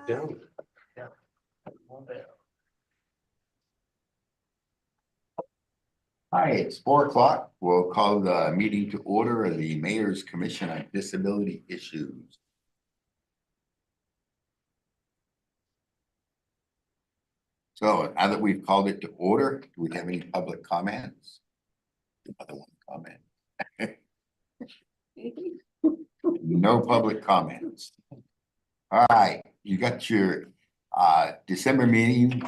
down. Hi, it's 4 o'clock. We'll call the meeting to order of the Mayor's Commission on Disability Issues. So now that we've called it to order, do we have any public comments? Another one comment. No public comments. All right, you got your December meeting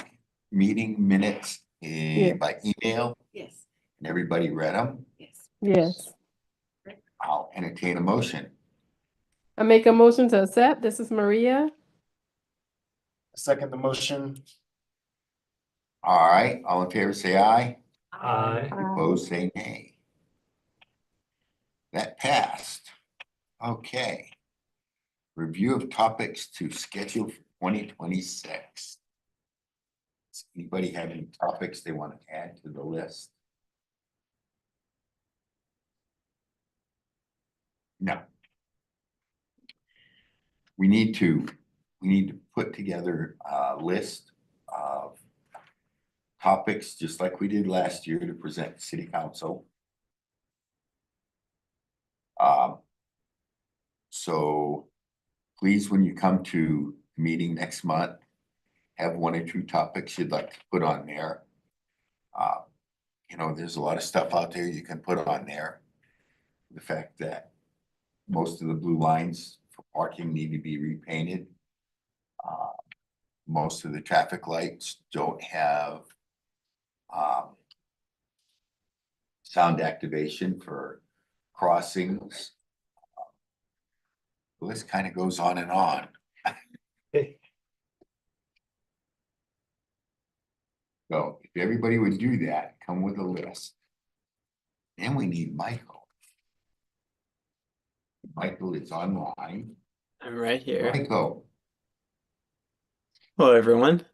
minutes by email, Yes, and everybody read them. yes. Yes. I'll entertain a motion. I make a motion to accept. This is Maria. Second the motion. All right, all in favor, say aye. Aye. Opposed, say nay. That passed. Okay. Review of topics to schedule for 2026. Does anybody have any topics they want to add to the list? No. We need to put together a list of topics, just like we did last year, to present to City Council. So please, when you come to the meeting next month, have 1 or 2 topics you'd like to put on there. You know, there's a lot of stuff out there you can put on there. The fact that most of the blue lines for parking need to be repainted. Most of the traffic lights don't have sound activation for crossings. The list kind of goes on and on. So if everybody would do that, come with a list. Then we need Michael. Michael is online. I'm right here. Michael, Hello, everyone.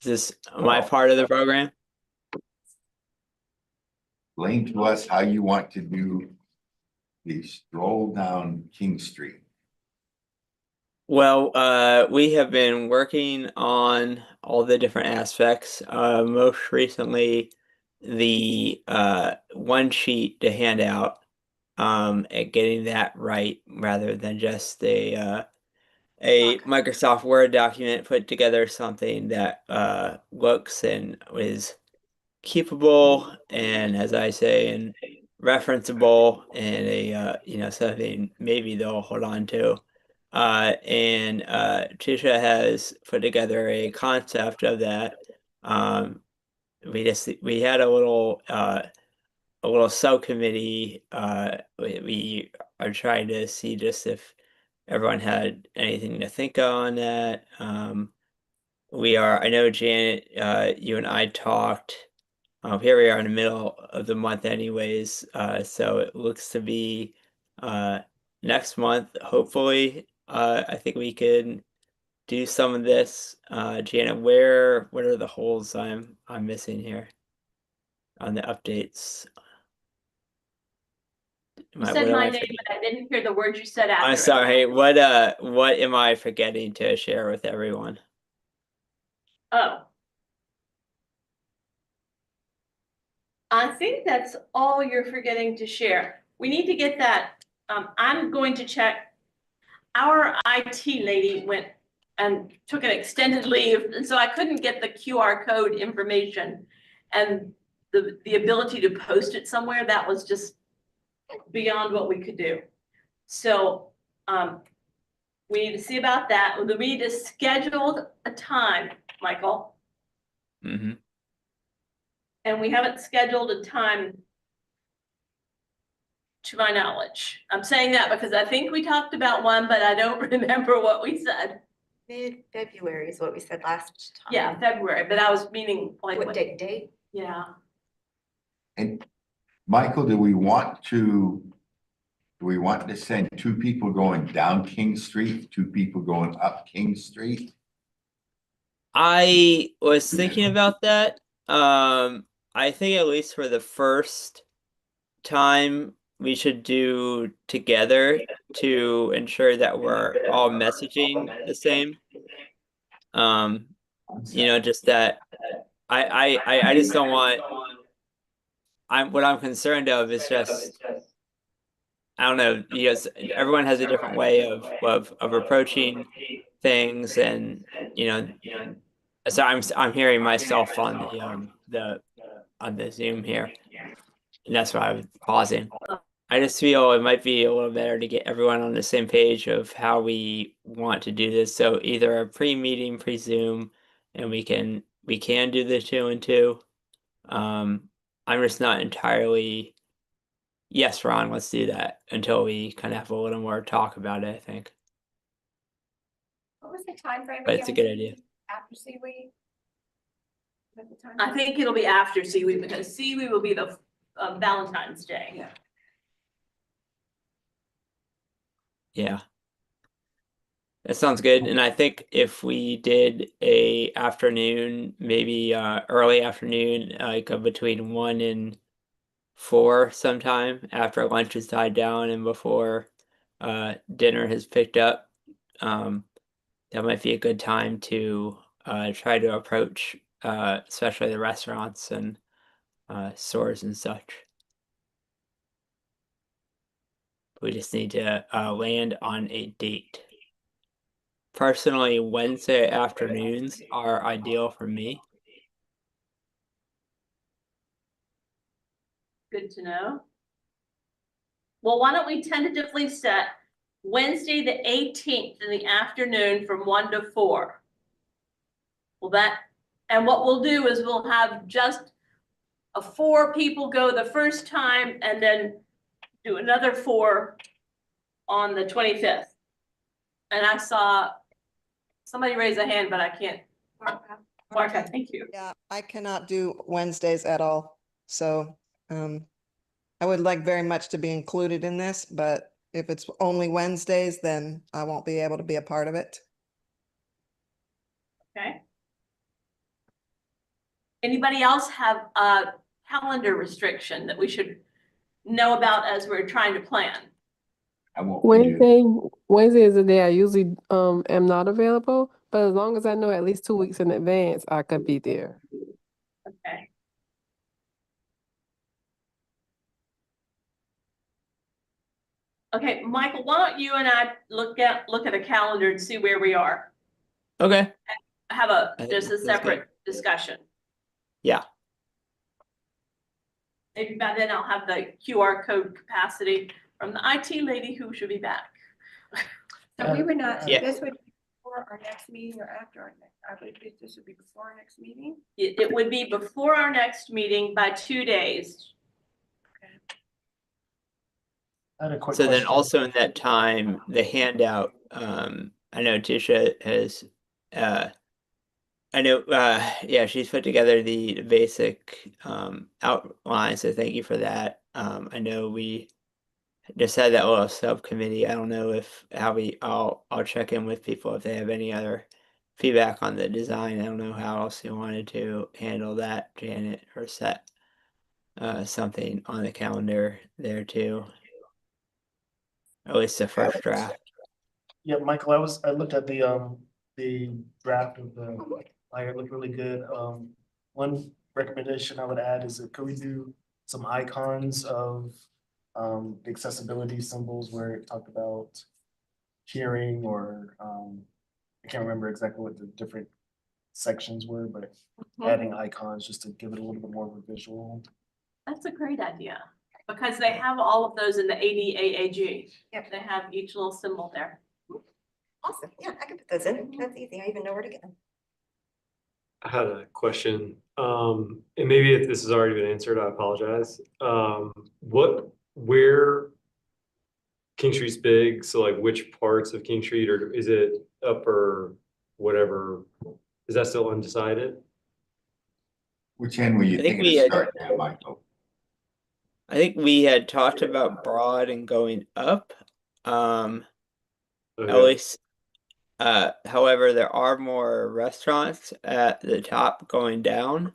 Is this my part of the program? explain to us how you want to do the stroll down King Street. Well, we have been working on all the different aspects. Most recently, the one sheet to hand out, and getting that right rather than just a Microsoft Word document, put together something that looks and is keepable, and as I say, and referenceable, and a something maybe they'll hold on to. And Tisha has put together a concept of that. We had a little subcommittee. We are trying to see just if everyone had anything to think on that. I know Janet, you and I talked. Here we are in the middle of the month anyways, so it looks to be next month, hopefully. I think we can do some of this. Janet, what are the holes I'm missing here on the updates? You said my name, but I didn't hear the words you said after. I'm sorry. What am I forgetting to share with everyone? Oh. I think that's all you're forgetting to share. We need to get that. I'm going to check. Our IT lady went and took an extended leave, and so I couldn't get the QR code information and the ability to post it somewhere. That was just beyond what we could do. So we need to see about that. We need to schedule a time, Michael. Mm-hmm. And we haven't scheduled a time to my knowledge. I'm saying that because I think we talked about one, but I don't remember what we said. Mid-February is what we said last time. Yeah, February, but I was meaning like What date? Yeah. And Michael, do we want to send 2 people going down King Street, 2 people going up King Street? I was thinking about that. I think at least for the first time, we should do together to ensure that we're all messaging the same. Just that I just don't want. What I'm concerned of is just I don't know, because everyone has a different way of approaching things, and so I'm hearing myself on the Zoom here, and that's why I'm pausing. I just feel it might be a little better to get everyone on the same page of how we want to do this. So either a pre-meeting, pre-Zoom, and we can do the 2 and 2. I'm just not entirely. Yes, Ron, let's do that until we kind of have a little more talk about it, I think. What was the time frame? But it's a good idea. After seaweed? I think it'll be after seaweed, because seaweed will be the Valentine's Day. Yeah. That sounds good. And I think if we did a afternoon, maybe early afternoon, like between 1 and 4 sometime after lunch has died down and before dinner has picked up, that might be a good time to try to approach especially the restaurants and stores and such. We just need to land on a date. Personally, Wednesday afternoons are ideal for me. Good to know. Well, why don't we tentatively set Wednesday, the 18th in the afternoon from 1 to 4? And what we'll do is we'll have just 4 people go the first time and then do another 4 on the 25th. And I saw somebody raise a hand, but I can't. Marka, thank you. Yeah, I cannot do Wednesdays at all. So I would like very much to be included in this, but if it's only Wednesdays, then I won't be able to be a part of it. Okay. Anybody else have a calendar restriction that we should know about as we're trying to plan? I won't be here. Wednesday is the day I usually am not available, but as long as I know at least 2 weeks in advance, I could be there. Okay. Okay, Michael, why don't you and I look at a calendar and see where we are? Okay. Have I think just a that's separate discussion. Yeah. Maybe by then I'll have the QR code capacity from the IT lady who should be back. So we would not, Yeah. this would be before our next meeting or after our next, I would, this would be before our next meeting? It would be before our next meeting by 2 days. I had a quick So then question. also in that time, the handout, I know Tisha has, yeah, she's put together the basic outline, so thank you for that. I know we just had that little subcommittee. I don't know I'll check in with people if they have any other feedback on the design. I don't know how else you wanted to handle that, Janet, or set something on the calendar there too. At least the first draft. Yeah, Michael, I looked at the draft of the flyer, it looked really good. One recommendation I would add is that could we do some icons of the accessibility symbols where it talked about hearing or I can't remember exactly what the different sections were, but adding icons just to give it a little bit more of a visual. That's a great idea, because they have all of those in the ADAAG. Yep. They have each little symbol there. Awesome. Yeah, I can put those in. That's easy. I even know where to get them. I had a question, and maybe if this has already been answered, I apologize. Where King Street's big, so like which parts of King Street, or is it upper, whatever, is that still undecided? Which end were you I think thinking we of had- starting at, Michael? I think we had talked about broad and going up. At Okay. least, however, there are more restaurants at the top going down.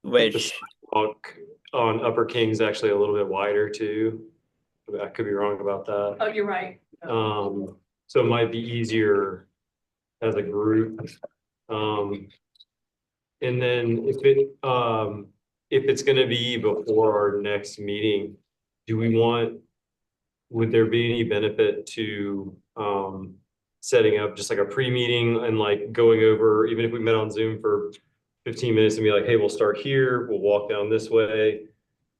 which, Sidewalk on Upper King's actually a little bit wider too. I could be wrong about that. Oh, you're right. So it might be easier as a group. And then if it's gonna be before our next meeting, would there be any benefit to, setting up just like a pre-meeting and like going over, even if we met on Zoom for 15 minutes and be like, hey, we'll start here, we'll walk down this way,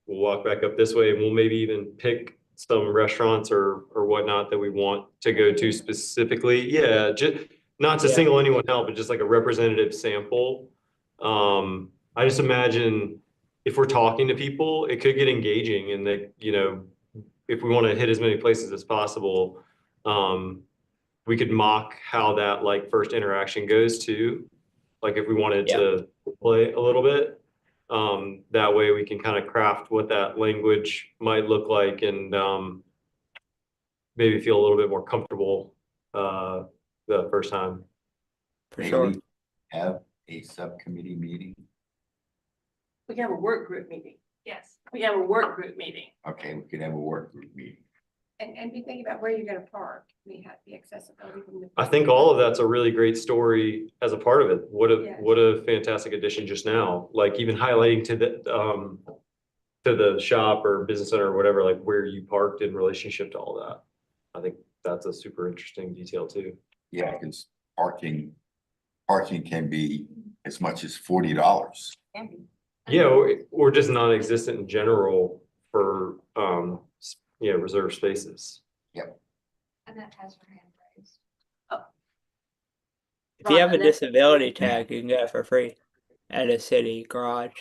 we'll walk back up this way, and we'll maybe even pick some restaurants or whatnot that we want to go to specifically. Yeah, just not to single anyone out, but just like a representative sample. I just imagine if we're talking to people, it could get engaging, and that, you know, if we want to hit as many places as possible, we could mock how that like first interaction goes too. Like if we wanted to play a little bit, that way we can kind of craft what that language might look like, and maybe feel a little bit more comfortable the first time. for sure. Maybe have a subcommittee meeting. We can have a work group meeting. Yes, We have a work group meeting. Okay, we could have a work group meeting. and be thinking about where you're gonna park. We have the accessibility from the. I think all of that's a really great story as a part of it. Yes. What a fantastic addition just now. Like even highlighting to the shop or business center or whatever, like where you parked in relationship to all that. I think that's a super interesting detail too. Yeah, because parking can be as much as $40. Yeah, or just non-existent in general for reserved spaces. And that has her hand raised. If you have a Ron, that's- disability tag, you can get it for free at a city garage.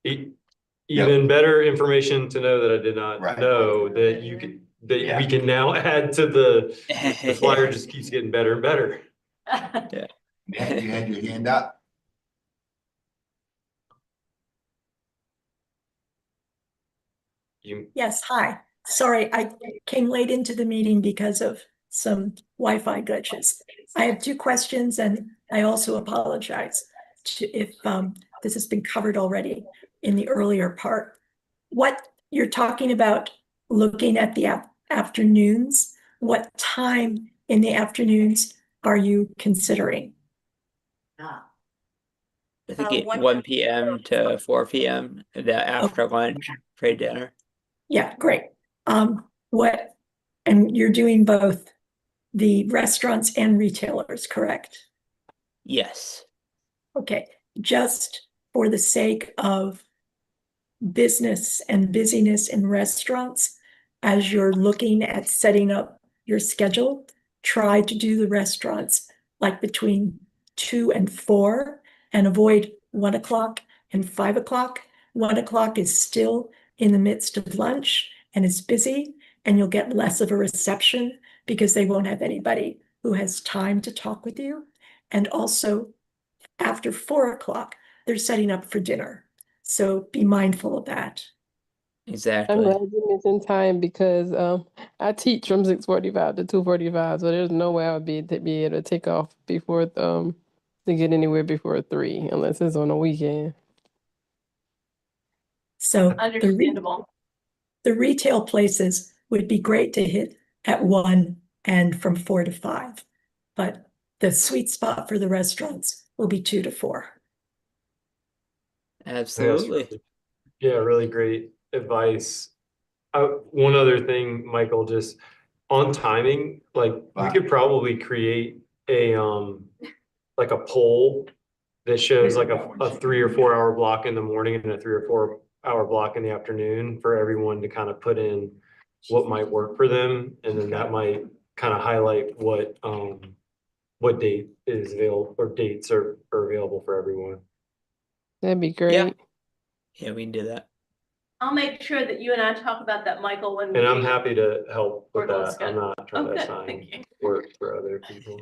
Even better information to know that I did not Right. know that you could, that Yeah. we can now add to the flyer. Just keeps getting better and better. Matt, you had your hand up. Yes, hi. Sorry, I came late into the meeting because of some Wi-Fi glitches. I have two questions, and I also apologize if this has been covered already in the earlier part. What you're talking about looking at the afternoons, what time in the afternoons are you considering? I think 1 1 p.m. to 4 p.m. the after lunch for dinner. Yeah, great. And you're doing both the restaurants and retailers, correct? Yes. Okay, just for the sake of business and busyness in restaurants, as you're looking at setting up your schedule, try to do the restaurants like between 2 and 4 and avoid 1 o'clock and 5 o'clock. 1 o'clock is still in the midst of lunch and it's busy, and you'll get less of a reception because they won't have anybody who has time to talk with you. And also after 4 o'clock, they're setting up for dinner. So be mindful of that. I'm Exactly. glad you mentioned time because I teach from 6:45 to 2:45, so there's no way I would be able to take off before to get anywhere before 3 unless it's on a weekend. So Understandable. the retail places would be great to hit at 1 and from 4 to 5, but the sweet spot for the restaurants will be 2 to 4. Absolutely. Yeah, really great advice. One other thing, Michael, just on timing, like we could probably create a like a poll that shows like a 3 or 4 hour block in the morning and a 3 or 4 hour block in the afternoon for everyone to kind of put in what might work for them, and then that might kind of highlight what date is available or dates are available for everyone. That'd be great. Yeah, we can do that. I'll make sure that you and I talk about that, Michael, when. And I'm happy to help with Work on that. I'm not trying to Okay, assign thank you. work for other people.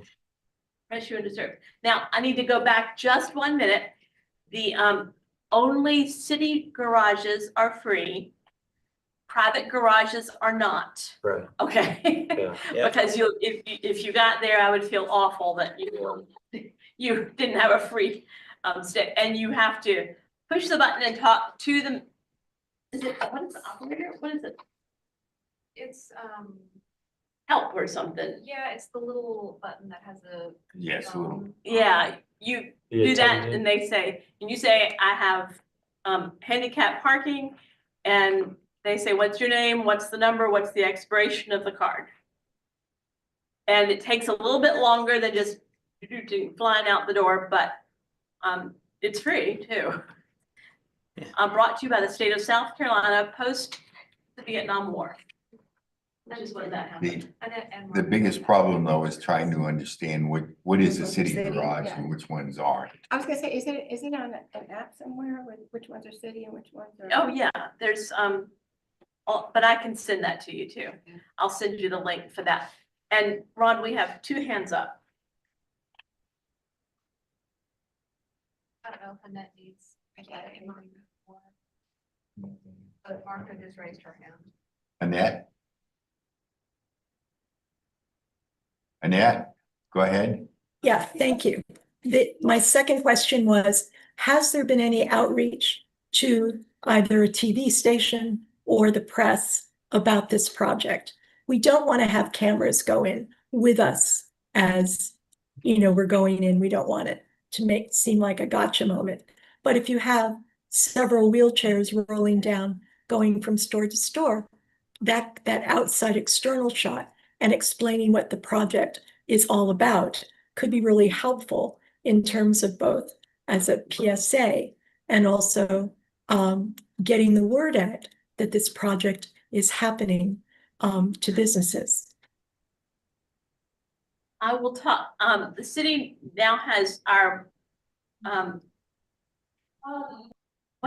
Pressure and deserve. Now, I need to go back just 1 minute. The only city garages are free. Private garages are not. Right. Okay. Yeah. Yep. Because if you got there, I would feel awful that you didn't have a free And you have to push the button and talk to them. Is it, what is the operator? What is it? It's, Help or something? yeah, it's the little button that has a. Yes, a little. Yeah, you The do that attendant. and they say, and you say, I have handicap parking. And they say, what's your name? What's the number? What's the expiration of the card? And it takes a little bit longer than just flying out the door, but it's free too. Yeah. Brought to you by the state of South Carolina post the Vietnam War. That is what that happened. The biggest problem though is trying to understand what is a city City, garage yeah. and which ones aren't. I was gonna say, is it on an app somewhere with which ones are city and which ones are? Oh, yeah, there's, but I can send that to you too. I'll send you the link for that. And Ron, we have 2 hands up. I don't know if Annette needs. I got it in mind before. But Martha just raised her hand. Annette? Annette, go ahead. Yeah, thank you. My second question was, has there been any outreach to either a TV station or the press about this project? We don't want to have cameras go in with us as, we're going in. We don't want it to seem like a gotcha moment. But if you have several wheelchairs rolling down, going from store to store, that outside external shot and explaining what the project is all about could be really helpful in terms of both as a PSA and also getting the word out that this project is happening to businesses. I will talk, the city now has our, what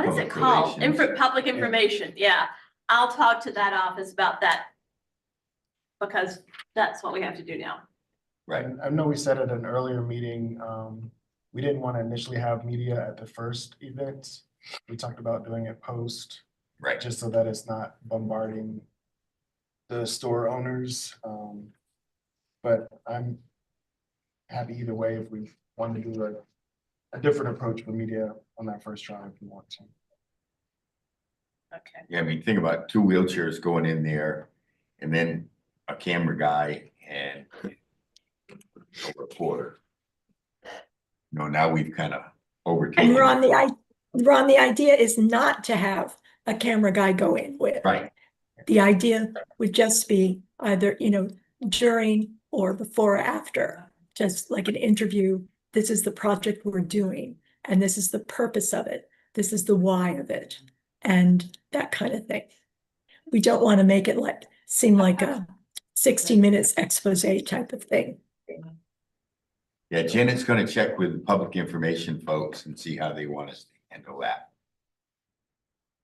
is it Public called? relations. Public information, yeah. I'll talk to that office about that. Because that's what we have to do now. Right. I know we said at an earlier meeting, we didn't want to initially have media at the first event. We talked about doing it post, Right. just so that it's not bombarding the store owners. But I'm happy either way if we want to do a different approach for media on that first round if you want to. Okay. Yeah, I mean, think about 2 wheelchairs going in there and then a camera guy and a reporter. Now we've kind of overtaken. And Ron, the idea is not to have a camera guy go in with. Right. The idea would just be either, during or before or after, just like an interview. This is the project we're doing, and this is the purpose of it. This is the why of it, and that kind of thing. We don't want to make it seem like a 60 minutes expose type of thing. Yeah, Janet's going to check with public information folks and see how they want us to handle that.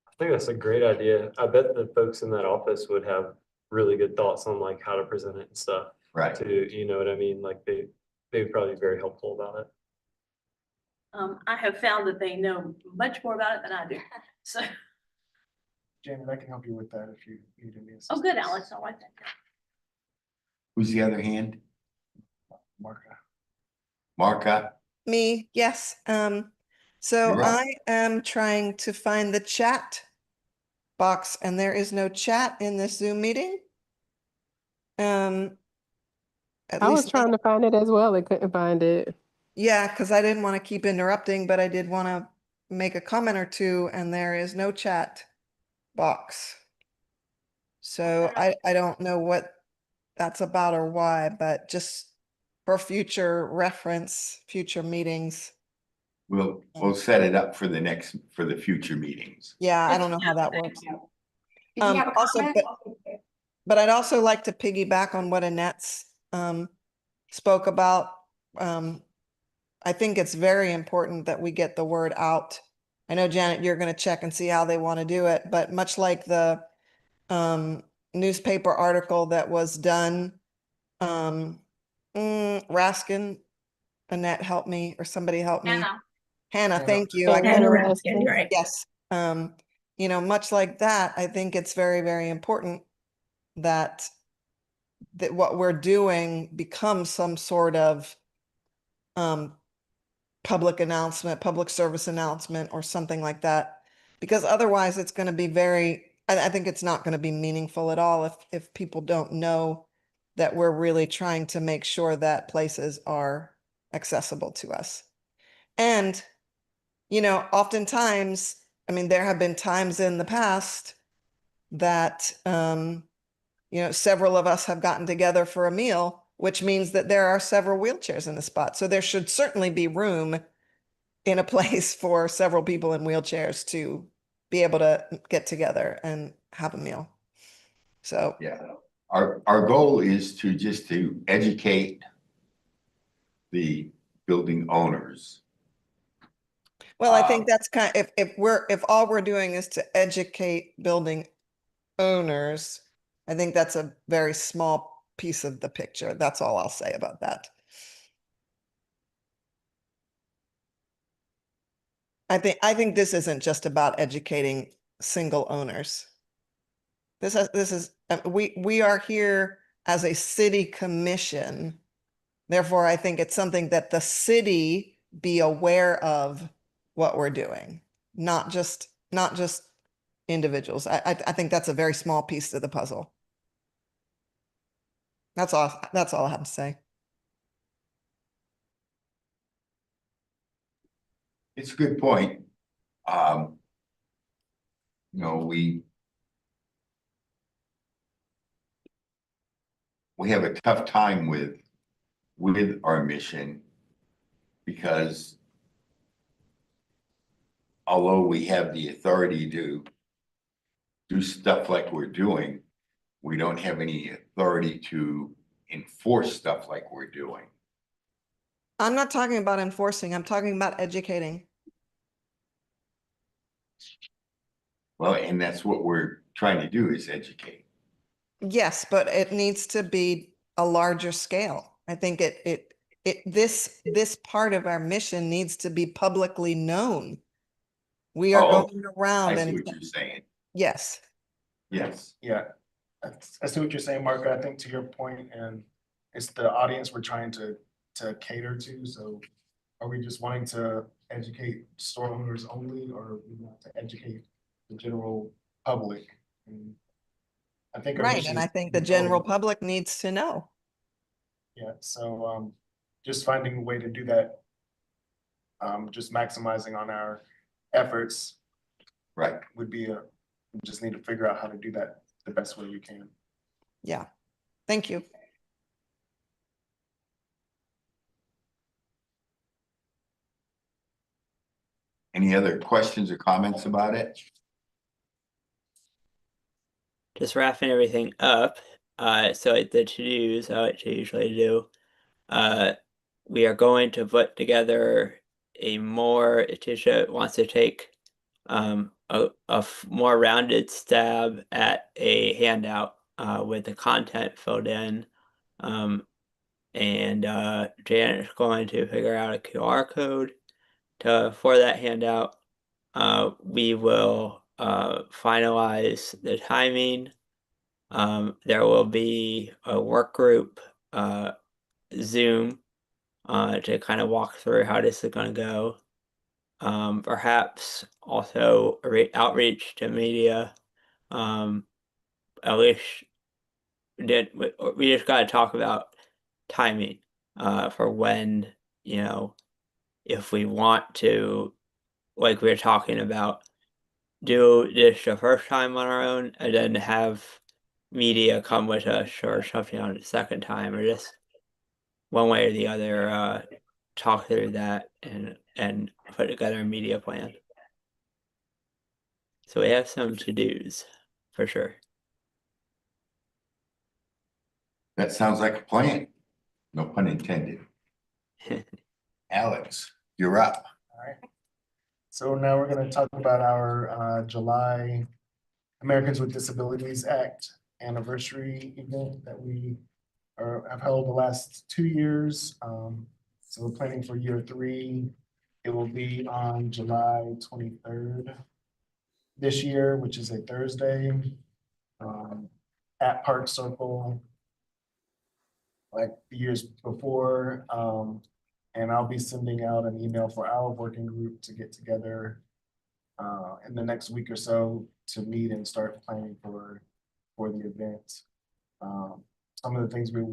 I think that's a great idea. I bet the folks in that office would have really good thoughts on like how to present it and stuff. Right. To, you know what I mean? Like they would probably be very helpful about it. I have found that they know much more about it than I do. So, Janet, I can help you with that if you need any assistance. oh, good, Alex, I like that. Who's the other hand? Marka. Marka? Me, yes. So You're up. I am trying to find the chat box and there is no chat in this Zoom meeting. At I was least, trying to find it as well. I couldn't find it. yeah, because I didn't want to keep interrupting, but I did want to make a comment or two and there is no chat box. So I don't know what that's about or why, but just for future reference, future meetings. We'll set it up for the future meetings. Yeah, I don't know how that works. Did you have a Also, comment? but I'd also like to piggyback on what Annette's spoke about. I think it's very important that we get the word out. I know, Janet, you're going to check and see how they want to do it, but much like the newspaper article that was done, Raskin, Annette, help me, or somebody help me. Hannah, Hannah. thank you. I Hannah got Raskin. Right. Yes. Much like that, I think it's very, very important that what we're doing becomes some sort of public announcement, public service announcement or something like that. Because otherwise it's going to be I think it's not going to be meaningful at all if people don't know that we're really trying to make sure that places are accessible to us. And, oftentimes, I mean, there have been times in the past that, several of us have gotten together for a meal, which means that there are several wheelchairs in the spot. So there should certainly be room in a place for several people in wheelchairs to be able to get together and have a meal. So, Yeah, our goal is to educate the building owners. well, I think that's if all we're doing is to educate building owners, I think that's a very small piece of the picture. That's all I'll say about that. I think this isn't just about educating single owners. We are here as a city commission. Therefore, I think it's something that the city be aware of what we're doing, not just individuals. I think that's a very small piece of the puzzle. That's all I have to say. It's a good point. We have a tough time with our mission because although we have the authority to do stuff like we're doing, we don't have any authority to enforce stuff like we're doing. I'm not talking about enforcing, I'm talking about educating. Well, and that's what we're trying to do, is educate. Yes, but it needs to be a larger scale. I think this part of our mission needs to be publicly known. We are going I around see and what you're saying. yes. Yes. Yeah, I see what you're saying, Mark. I think to your point, and it's the audience we're trying to cater to. So are we just wanting to educate store owners only, or we want to educate the general public? And I think our Right, mission and is I think the general public needs to know. Yeah, so just finding a way to do that, just maximizing on our efforts Right. would be we just need to figure out how to do that the best way we can. Yeah, thank you. Any other questions or comments about it? Just wrapping everything up. So the to-dos, how I usually do. We are going to put together Tisha wants to take a more rounded stab at a handout with the content filled in. And Janet is going to figure out a QR code for that handout. We will finalize the timing. There will be a work group Zoom to kind of walk through how this is going to go. Perhaps also outreach to media. At least we just got to talk about timing for when, if we want to, like we were talking about, do this the first time on our own and then have media come with us or something on the second time, or just one way or the other talk through that and put together a media plan. So we have some to-dos for sure. That sounds like a plan. No pun intended. Alex, you're up. All right. So now we're going to talk about our July Americans with Disabilities Act anniversary event that we have held the last 2 years. So we're planning for year 3. It will be on July 23rd this year, which is a Thursday, at Park Circle. Like the years before, And I'll be sending out an email for our working group to get together in the next week or so to meet and start planning for the event. Some of the things we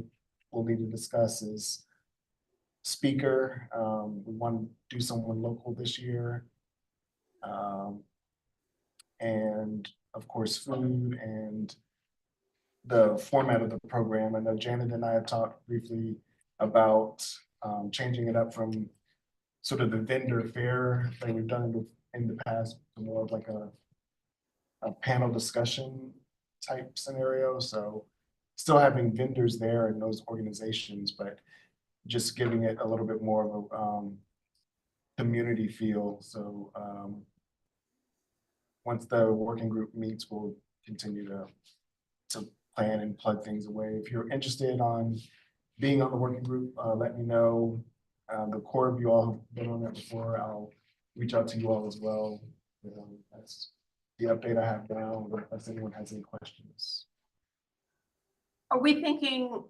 will need to discuss is speaker. We want to do someone local this year. And of course, food and the format of the program. I know Janet and I have talked briefly about changing it up from sort of the vendor fair that we've done in the past to more of like a panel discussion type scenario. So still having vendors there in those organizations, but just giving it a little bit more of a community feel. So once the working group meets, we'll continue to plan and plug things away. If you're interested on being on the working group, let me know. The core of you all have been on it before. I'll reach out to you all as well. That's the update I have now, unless anyone has any questions. Are we thinking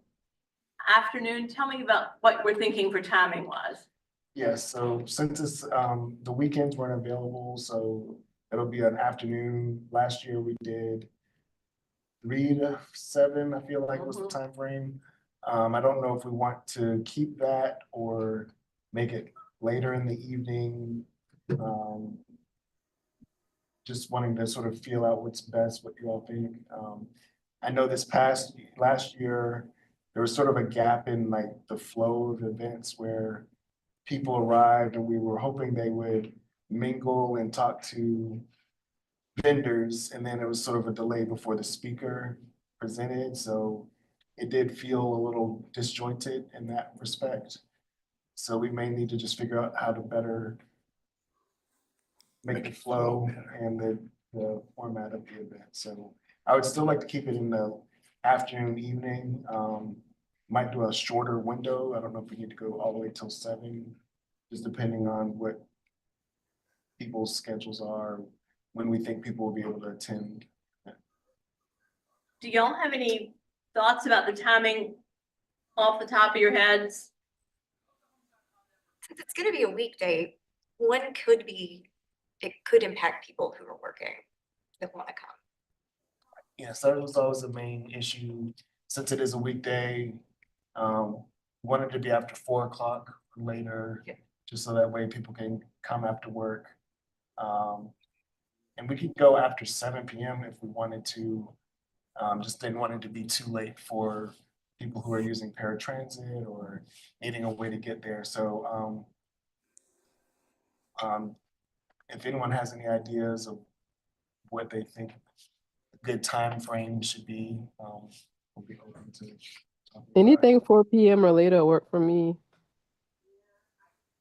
afternoon? Tell me about what we're thinking for timing wise. Yes, so since it's the weekends weren't available, so it'll be an afternoon. Last year we did 3 to 7, I feel like was the time frame. I don't know if we want to keep that or make it later in the evening. Just wanting to sort of feel out what's best, what you all think. I know last year, there was sort of a gap in like the flow of events where people arrived and we were hoping they would mingle and talk to vendors, and then it was sort of a delay before the speaker presented. So it did feel a little disjointed in that respect. So we may need to just figure out how to better make the flow and the format of the event. So I would still like to keep it in the afternoon, evening. Might do a shorter window. I don't know if we need to go all the way till 7, just depending on what people's schedules are, when we think people will be able to attend. Do y'all have any thoughts about the timing off the top of your heads? Since it's gonna be a weekday, it could impact people who are working that wanna come. Yes, that was always the main issue. Since it is a weekday, wanted to be after 4 o'clock or later, Yeah. just so that way people can come after work. And we could go after 7 PM if we wanted to. Just didn't want it to be too late for people who are using paratransit or needing a way to get there. So if anyone has any ideas of what they think a good time frame should be, we'll be open to talking about it. Anything 4 p.m. or later will work for me.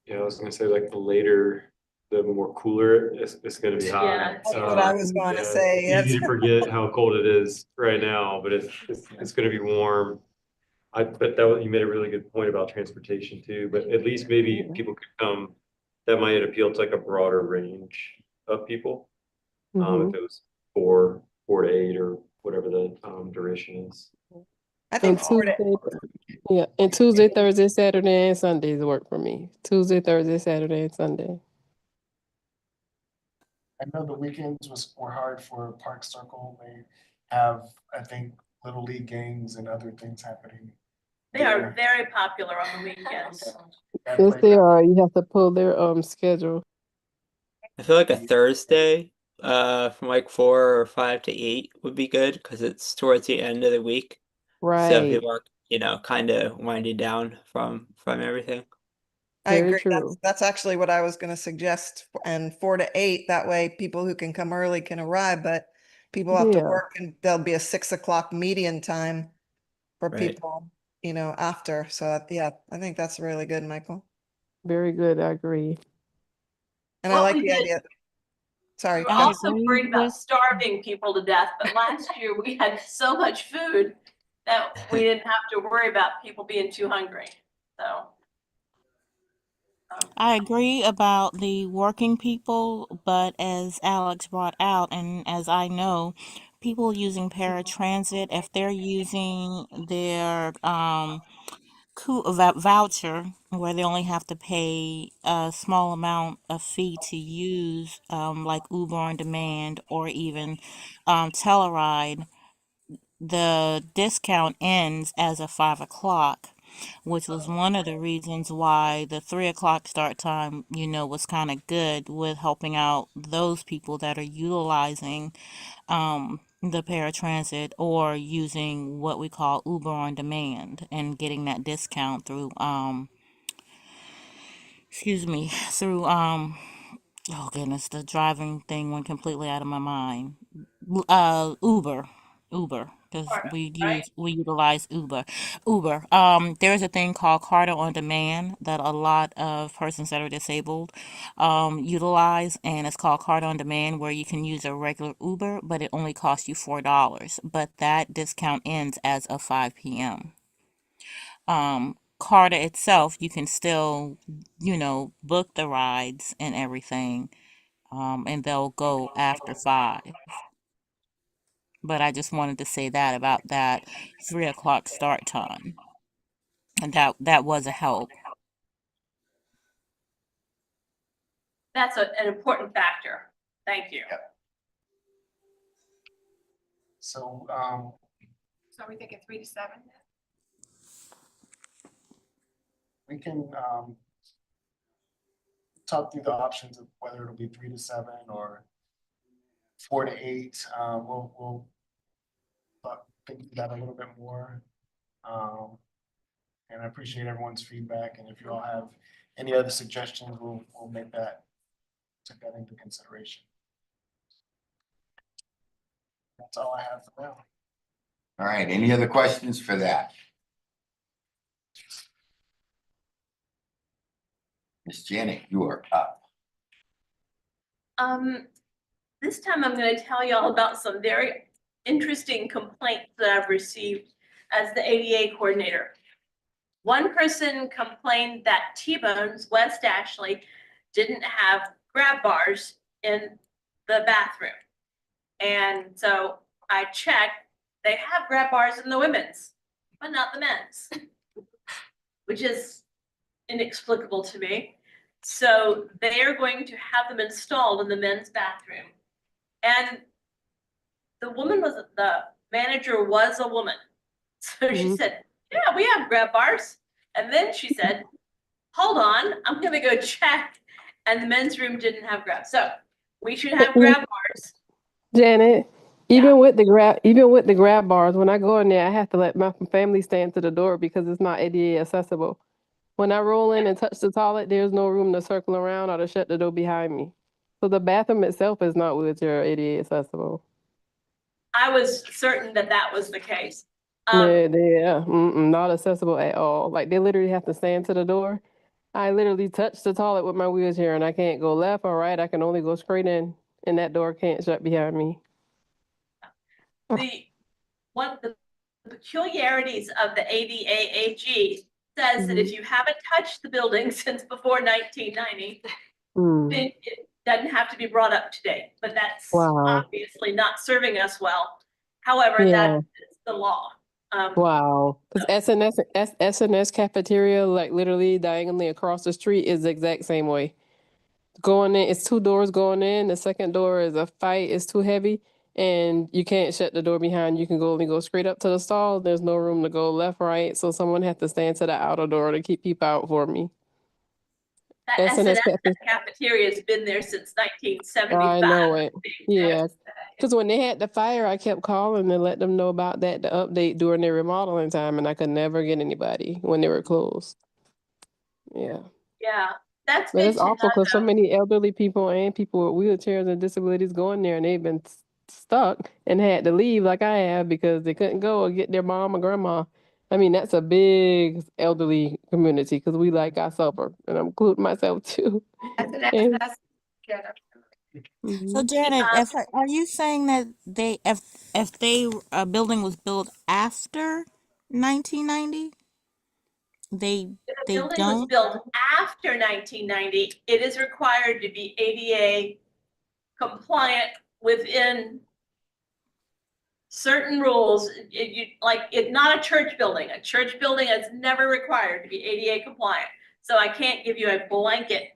Yeah, I was gonna say like the later, the more cooler it's gonna be hot. Yeah, That's what I was going to say. It's easy to forget how cold it is right now, but it's gonna be warm. But you made a really good point about transportation too, but at least maybe people could come, that might appeal to like a broader range of people. Mhm. If it was 4 to 8 or whatever the duration is. I And think Tuesday, Thursday, Saturday, and Sundays work for me. Tuesday, Thursday, Saturday, and Sunday. I know the weekends were hard for Park Circle. They have, I think, Little League games and other things happening. They are very popular on the weekends. That Yes, they playground. are. You have to pull their schedule. I feel like a Thursday, from like 4 or 5 to 8 would be good because it's towards the end of the week. So Right. people are, kind of winding down from everything. I Very agree. true. That's actually what I was going to suggest. And 4 to 8, that way people who can come early can arrive, but people have to Yeah. work and there'll be a 6 o'clock median time for Right. people, after. So yeah, I think that's really good, Michael. Very good. I agree. And I What like we the did- idea. Sorry. We're go ahead. also worried about starving people to death, but last year we had so much food that we didn't have to worry about people being too hungry. So. I agree about the working people, but as Alex brought out, and as I know, people using paratransit, if they're using their voucher where they only have to pay a small amount of fee to use, like Uber on Demand or even Telluride, the discount ends as of 5 o'clock, which was one of the reasons why the 3 o'clock start time, was kind of good with helping out those people that are utilizing the paratransit or using what we call Uber on Demand and getting that discount through through oh goodness, the driving thing went completely out of my mind. Uber. Because right? we utilize Uber. There's a thing called Carter on Demand that a lot of persons that are disabled utilize, and it's called Carter on Demand, where you can use a regular Uber, but it only costs you $4. But that discount ends as of 5 p.m. Carter itself, you can still, book the rides and everything, and they'll go after 5. But I just wanted to say that about that 3 o'clock start time. And that was a help. That's an important factor. Thank you. So, So are we thinking 3 to 7? we can, talk through the options of whether it'll be 3 to 7 or 4 to 8. We'll think through that a little bit more. And I appreciate everyone's feedback. And if you all have any other suggestions, we'll take that into consideration. That's all I have for now. All right, any other questions for that? Miss Janet, you are up. This time I'm going to tell y'all about some very interesting complaints that I've received as the ADA coordinator. One person complained that T-Bones West Ashley didn't have grab bars in the bathroom. And so I checked, they have grab bars in the women's, but not the men's, which is inexplicable to me. So they are going to have them installed in the men's bathroom. And the manager was a woman. So she said, yeah, we have grab bars. And then she said, hold on, I'm gonna go check. And the men's room didn't have grab. So we should have grab bars. Janet, even with the grab bars, when I go in there, I have to let my family stand to the door because it's not ADA accessible. When I roll in and touch the toilet, there's no room to circle around or to shut the door behind me. So the bathroom itself is not wheelchair or ADA accessible. I was certain that that was the case. Not accessible at all. Like they literally have to stand to the door. I literally touch the toilet with my wheelchair and I can't go left or right. I can only go straight in, and that door can't shut behind me. The peculiarities of the ADA-AG says that if you haven't touched the building since before 1990, then it doesn't have to be brought up to date. But that's obviously not serving us well. However, that is the law. Wow. Because SNS cafeteria, like literally diagonally across the street, is the exact same way. Going in, it's 2 doors going in. The second door is a fight. It's too heavy, and you can't shut the door behind. You can only go straight up to the stall. There's no room to go left, right. So someone had to stand to the outer door to keep people out for me. That SNS cafeteria has been there since 1975. I know it. Yeah. Because when they had the fire, I kept calling and let them know about that, the update during their remodeling time, and I could never get anybody when they were closed. Yeah. Yeah. That's But good it's to know, awful because so though. many elderly people and people with wheelchairs and disabilities go in there and they've been stuck and had to leave like I have because they couldn't go or get their mom or grandma. I mean, that's a big elderly community because we like our supper, and I'm including myself too. That's good. So Janet, are you saying that if they a building was built after 1990, they building was don't? built after 1990, it is required to be ADA compliant within certain rules, it's not a church building. A church building is never required to be ADA compliant. So I can't give you a blanket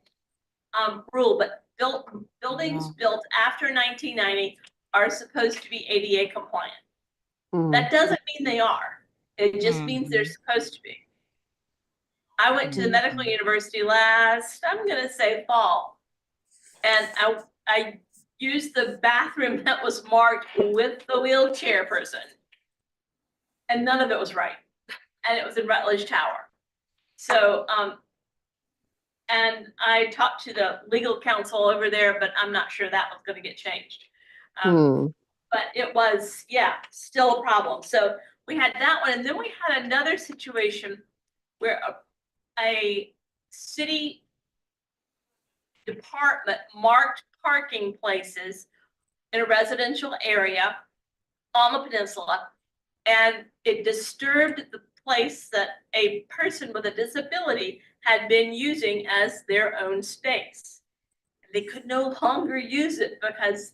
rule, but buildings built after 1990 are supposed to be ADA compliant. That doesn't mean they are. It just means they're supposed to be. I went to the medical university last, I'm gonna say fall, and I used the bathroom that was marked with the wheelchair person, and none of it was right, and it was in Rutledge Tower. So, and I talked to the legal counsel over there, but I'm not sure that was gonna get changed. But it was, yeah, still a problem. So we had that one, and then we had another situation where a city department marked parking places in a residential area on the peninsula, and it disturbed the place that a person with a disability had been using as their own space. They could no longer use it because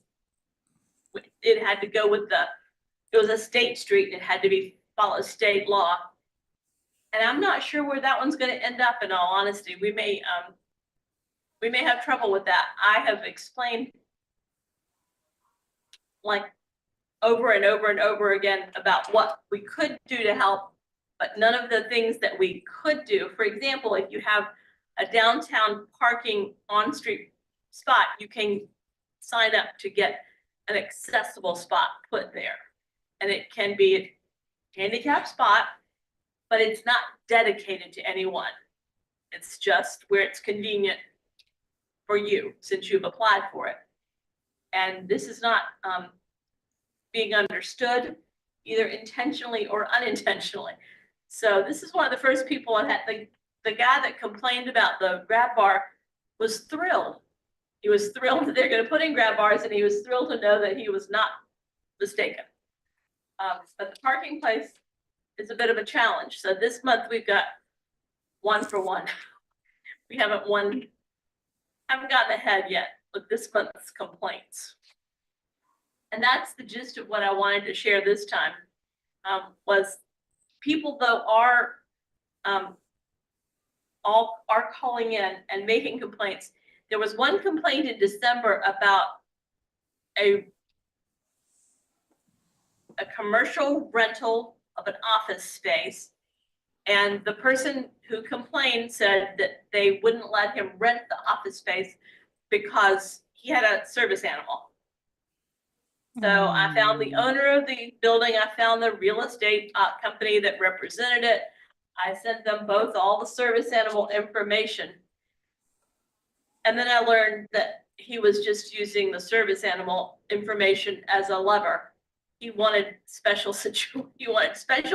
it had to go with it was a state street, and it had to follow state law. And I'm not sure where that one's gonna end up, in all honesty. We may have trouble with that. I have explained like over and over and over again about what we could do to help, but none of the things that we could do. For example, if you have a downtown parking on-street spot, you can sign up to get an accessible spot put there. And it can be a handicap spot, but it's not dedicated to anyone. It's just where it's convenient for you, since you've applied for it. And this is not being understood either intentionally or unintentionally. So this is one of the first people I had. The guy that complained about the grab bar was thrilled. He was thrilled that they're going to put in grab bars, and he was thrilled to know that he was not mistaken. But the parking place is a bit of a challenge. So this month we've got 1 for 1. We haven't gotten ahead yet with this month's complaints. And that's the gist of what I wanted to share this time, was people though are calling in and making complaints. There was one complaint in December about a commercial rental of an office space. And the person who complained said that they wouldn't let him rent the office space because he had a service animal. So I found the owner of the building, I found the real estate company that represented it. I sent them both all the service animal information. And then I learned that he was just using the service animal information as a lever. He wanted special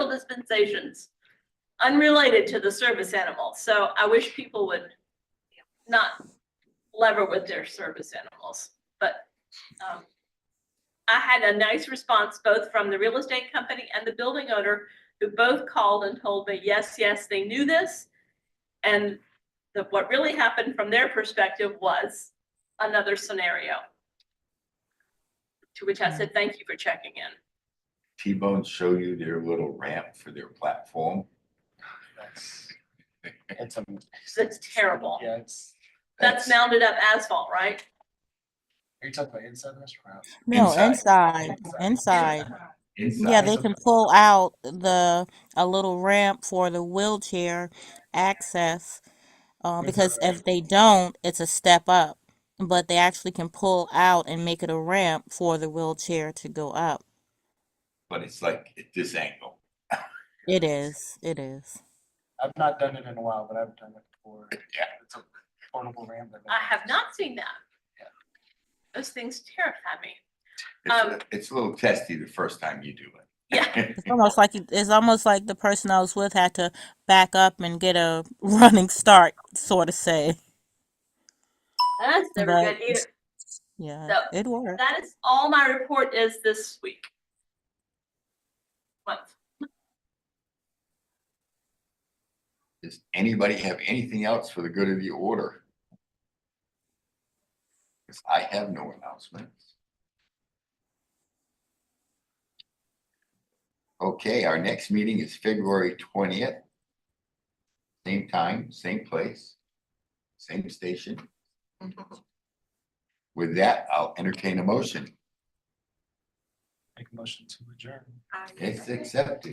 dispensations unrelated to the service animal. So I wish people would not lever with their service animals. But I had a nice response both from the real estate company and the building owner, who both called and told me, yes, they knew this. And what really happened from their perspective was another scenario. To which I said, thank you for checking in. T-Bone show you their little ramp for their platform. It's terrible. Yeah, That's mounted up asphalt, right? Are you talking about inside the restaurant? No, Inside. inside. Yeah, Inside. they can pull out a little ramp for the wheelchair access, because if they don't, it's a step up. But they actually can pull out and make it a ramp for the wheelchair to go up. But it's like at this angle. It is. I've not done it in a while, but I've done it before. Yeah. It's a portable ramp. I have not seen that. Yeah. Those things terrify me. It's a little testy the first time you do it. Yeah. It's almost like the person I was with had to back up and get a running start, sort of say. That's never But good either. yeah, So it worked. that is all my report is this week. Month. Does anybody have anything else for the good of the order? Because I have no announcements. Okay, our next meeting is February 20th. Same time, same place, same station. With that, I'll entertain a motion. Make a motion to adjourn. It's accepted.